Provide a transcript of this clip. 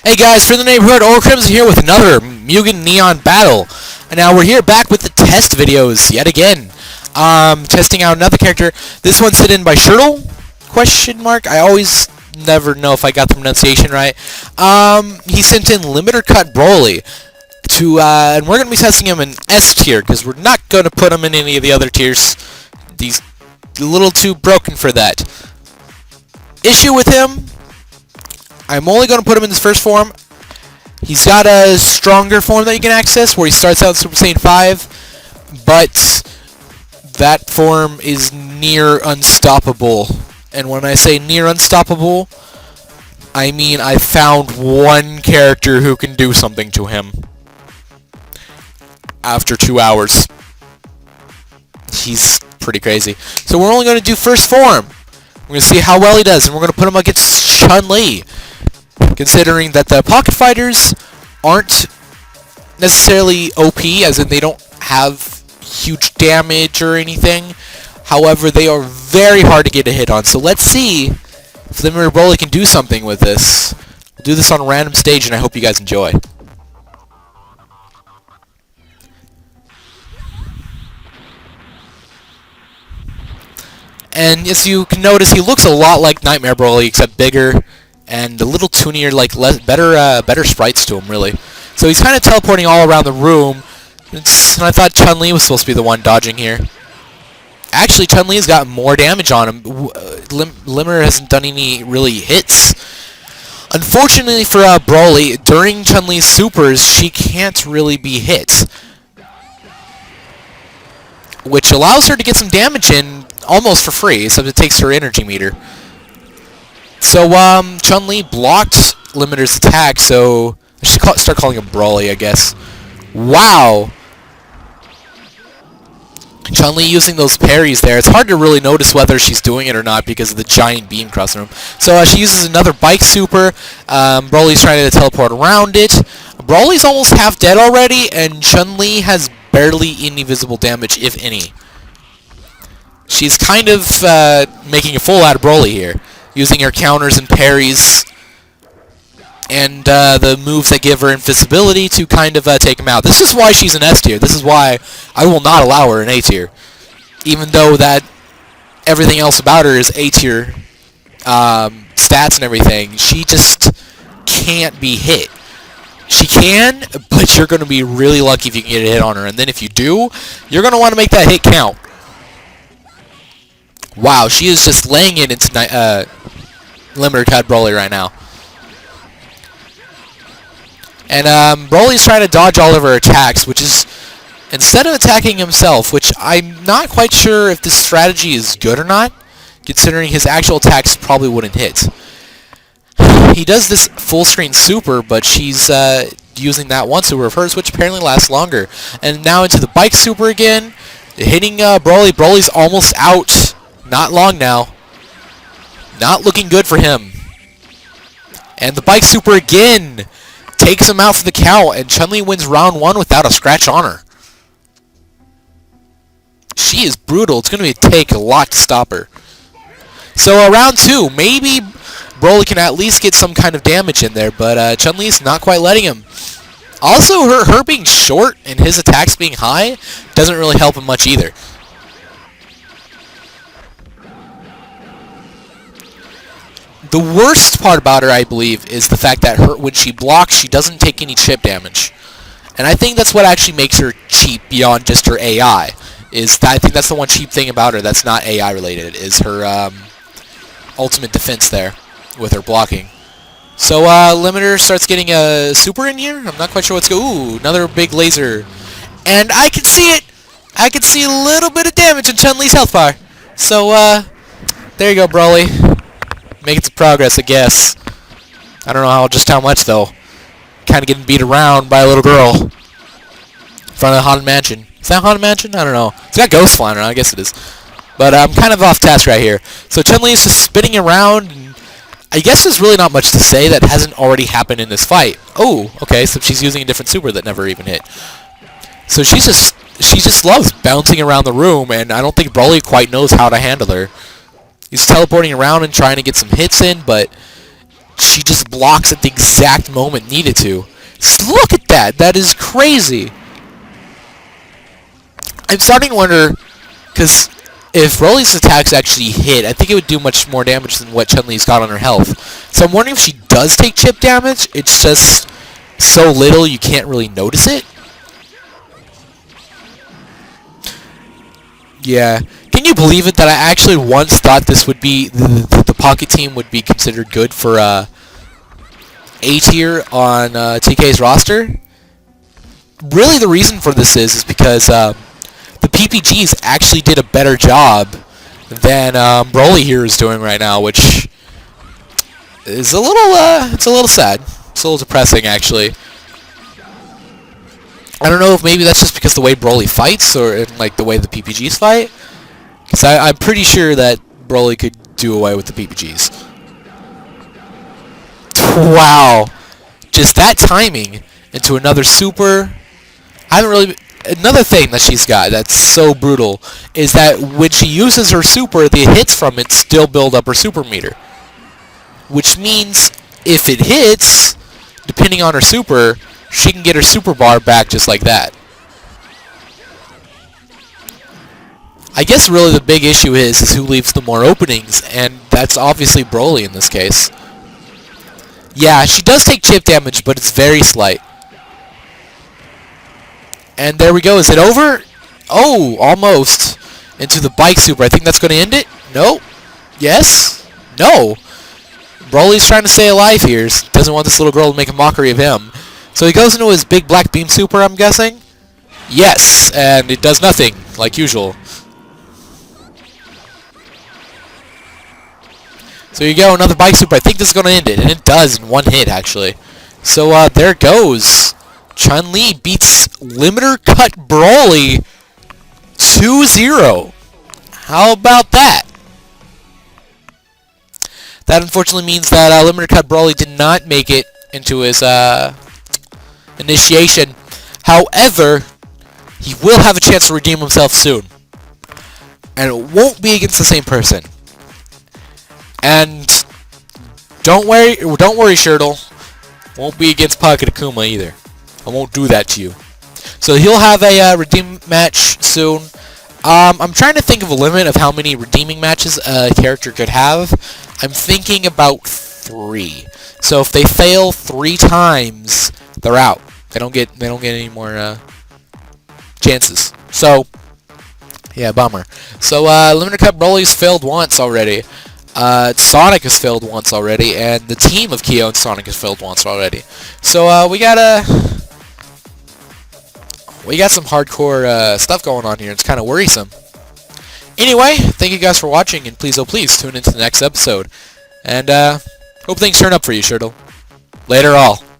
Hey guys, for the neighborhood, Crimson here with another Mugen Neon battle. And now we're here back with the test videos yet again. Testing out another character. This one's hidden by Chun-li? Question mark? I always never know if I got the pronunciation right. He sent in Limiter Cut Broly to, and we're gonna be testing him in S tier because we're not gonna put him in any of the other tiers. He's a little too broken for that. Issue with him, I'm only going to put him in his first form. He's got a stronger form that you can access, where he starts out Super Saiyan 5, but that form is near unstoppable. And when I say near unstoppable, I mean I found one character who can do something to him after 2 hours. He's pretty crazy. So we're only going to do first form. We're going to see how well he does, and we're going to put him against Chun-li. Considering that the Pocket Fighters aren't necessarily OP, as in they don't have huge damage or anything. However, they are very hard to get a hit on. So let's see if Limiter Broly can do something with this. We'll do this on a random stage, and I hope you guys enjoy. And as you can notice, he looks a lot like Nightmare Broly, except bigger and a little toonier, like better sprites to him, really. So he's kind of teleporting all around the room. And I thought Chun-li was supposed to be the one dodging here. Actually, Chun-li's got more damage on him. Limiter hasn't done any really hits. Unfortunately for Broly, during Chun-li's supers, she can't really be hit, which allows her to get some damage in almost for free, except it takes her energy meter. So, Chun-li blocked Limiter's attack, so I should start calling him Broly, I guess. Wow! Chun-li using those parries there. It's hard to really notice whether she's doing it or not because of the giant beam crossing room. So, she uses another bike super. Broly's trying to teleport around it. Broly's almost half dead already, and Chun-li has barely any visible damage, if any. She's kind of making a fool out of Broly here, using her counters and parries and the moves that give her invisibility to kind of take him out. This is why she's an S tier. This is why I will not allow her an A tier, even though that everything else about her is A tier stats and everything. She just can't be hit. She can, but you're going to be really lucky if you can get a hit on her. And then if you do, you're going to want to make that hit count. Wow, she is just laying it into Limiter Cut Broly right now. And Broly's trying to dodge all of her attacks, which is, instead of attacking himself, which I'm not quite sure if this strategy is good or not, considering his actual attacks probably wouldn't hit. He does this full screen super, but she's using that one super of hers, which apparently lasts longer. And now into the bike super again, hitting Broly. Broly's almost out. Not long now. Not looking good for him. And the bike super again takes him out for the count, and Chun-li wins round 1 without a scratch on her. She is brutal. It's going to take a lot to stop her. So round 2, maybe Broly can at least get some kind of damage in there, but Chun-li's not quite letting him. Also, her being short and his attacks being high doesn't really help him much either. The worst part about her, I believe, is the fact that when she blocks, she doesn't take any chip damage. And I think that's what actually makes her cheap beyond just her AI. I think that's the one cheap thing about her that's not AI related, is her ultimate defense there with her blocking. So Limiter starts getting a super in here. I'm not quite sure what's going on. Ooh, another big laser. And I can see it! I can see a little bit of damage in Chun-li's health bar. So, there you go, Broly. Making some progress, I guess. I don't know just how much, though. Kind of getting beat around by a little girl in front of the Haunted Mansion. Is that Haunted Mansion? I don't know. It's got ghosts flying around. I guess it is. But I'm kind of off task right here. So Chun-li is just spinning around. And I guess there's really not much to say that hasn't already happened in this fight. Oh, okay. So she's using a different super that never even hit. So she just loves bouncing around the room, and I don't think Broly quite knows how to handle her. He's teleporting around and trying to get some hits in, but she just blocks at the exact moment needed to. Just look at that. That is crazy. I'm starting to wonder, because if Broly's attacks actually hit, I think it would do much more damage than what Chun-Li's got on her health. So I'm wondering if she does take chip damage, it's just so little you can't really notice it. Yeah. Can you believe it that I actually once thought this would be, the Pocket Team would be considered good for A tier on TK's roster? Really the reason for this is because the PPGs actually did a better job than Broly here is doing right now, which is a little, it's a little sad. It's a little depressing, actually. I don't know if maybe that's just because the way Broly fights, or like the way the PPGs fight. Because I'm pretty sure that Broly could do away with the PPGs. Wow. Just that timing into another super. I haven't really... Another thing that she's got that's so brutal is that when she uses her super, the hits from it still build up her super meter. Which means if it hits, depending on her super, she can get her super bar back just like that. I guess really the big issue is who leaves the more openings, and that's obviously Broly in this case. Yeah, she does take chip damage, but it's very slight. And there we go. Is it over? Oh, almost. Into the bike super. I think that's going to end it. No. Yes. No. Broly's trying to stay alive here. Doesn't want this little girl to make a mockery of him. So he goes into his big black beam super, I'm guessing. Yes. And it does nothing, like usual. So you go, another bike super. I think this is going to end it. And it does in one hit, actually. So there it goes. Chun-Li beats Limiter Cut Broly 2-0. How about that? That unfortunately means that Limiter Cut Broly did not make it into his initiation. However, he will have a chance to redeem himself soon. And it won't be against the same person. And don't worry, Shirtle. Won't be against Pocket Akuma either. I won't do that to you. So he'll have a redeem match soon. I'm trying to think of a limit of how many redeeming matches a character could have. I'm thinking about 3. So if they fail 3 times, they're out. They don't get any more chances. So yeah, bummer. So Limiter Cut Broly's failed once already. Sonic has failed once already, and the team of Kyo and Sonic has failed once already. So we got some hardcore stuff going on here. It's kind of worrisome. Anyway, thank you guys for watching, and please, oh please, tune into the next episode. And hope things turn up for you, Shirtle. Later all.